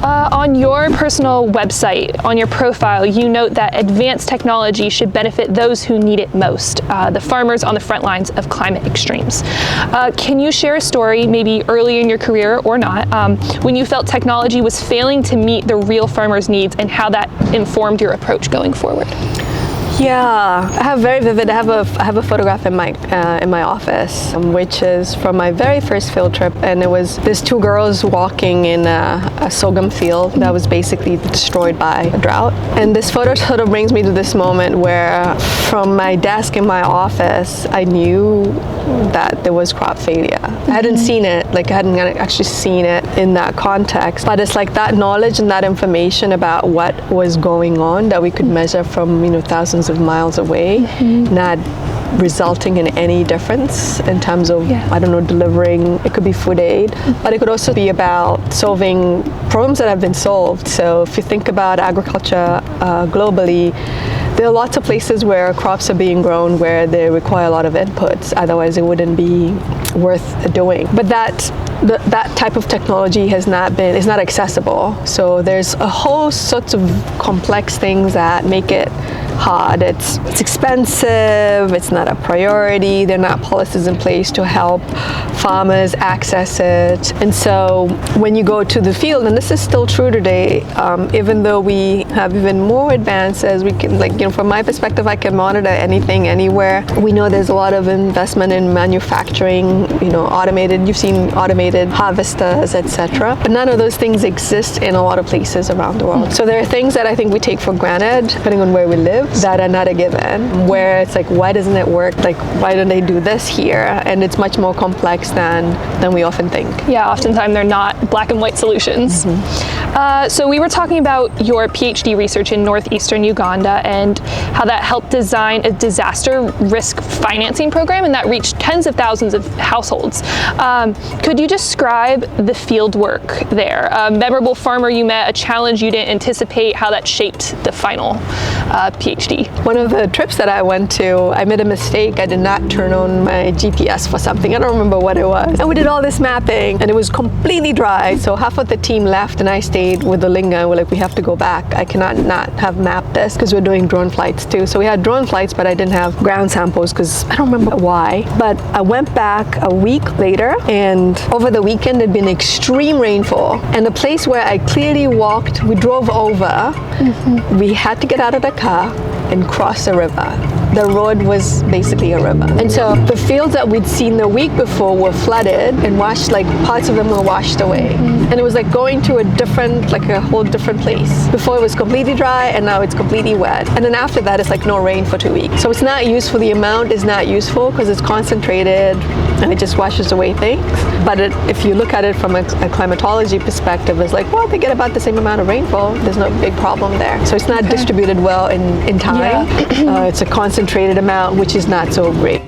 On your personal website, on your profile, you note that advanced technology should benefit those who need it most, the farmers on the front lines of climate extremes. Can you share a story, maybe early in your career or not, when you felt technology was failing to meet the real farmers' needs and how that informed your approach going forward? Yeah, I have very vivid. I have a photograph in my office, which is from my very first field trip, and it was these two girls walking in a sorghum field that was basically destroyed by a drought. And this photo sort of brings me to this moment where, from my desk in my office, I knew that there was crop failure. I hadn't seen it, I hadn't actually seen it in that context, but it's like that knowledge and that information about what was going on that we could measure from thousands of miles away, not resulting in any difference in terms of, I don't know, delivering. It could be food aid, but it could also be about solving problems that have been solved. So if you think about agriculture globally, there are lots of places where crops are being grown where they require a lot of inputs, otherwise it wouldn't be worth doing. But that type of technology is not accessible. So there's a whole sorts of complex things that make it hard. It's expensive, it's not a priority, there are not policies in place to help farmers access it. And so when you go to the field, and this is still true today, even though we have even more advances, we can, from my perspective, I can monitor anything, anywhere. We know there's a lot of investment in manufacturing, you've seen automated harvesters, etc. But none of those things exist in a lot of places around the world. So there are things that I think we take for granted, depending on where we live, that are not a given, where it's like, why doesn't it work? Why don't they do this here? And it's much more complex than we often think. Yeah, oftentimes they're not black and white solutions. So we were talking about your PhD research in northeastern Uganda and how that helped design a disaster risk financing program, and that reached tens of thousands of households. Could you describe the field work there? A memorable farmer you met, a challenge you didn't anticipate, how that shaped the final PhD? One of the trips that I went to, I made a mistake. I did not turn on my GPS for something. I don't remember what it was. And we did all this mapping, and it was completely dry. So half of the team left, and I stayed with the Linga, and we're like, we have to go back. I cannot not have mapped this, because we're doing drone flights too. So we had drone flights, but I didn't have ground samples, because I don't remember why. But I went back a week later, and over the weekend there'd been extreme rainfall. And the place where I clearly walked, we drove over, we had to get out of the car and cross a river. The road was basically a river. And so the fields that we'd seen the week before were flooded and washed, parts of them were washed away. And it was like going to a whole different place. Before it was completely dry, and now it's completely wet. And then after that, it's like no rain for 2 weeks. So it's not useful, the amount is not useful because it's concentrated and it just washes away things. But if you look at it from a climatology perspective, it's like, well, they get about the same amount of rainfall. There's no big problem there. So it's not distributed well in time. It's a concentrated amount, which is not so great.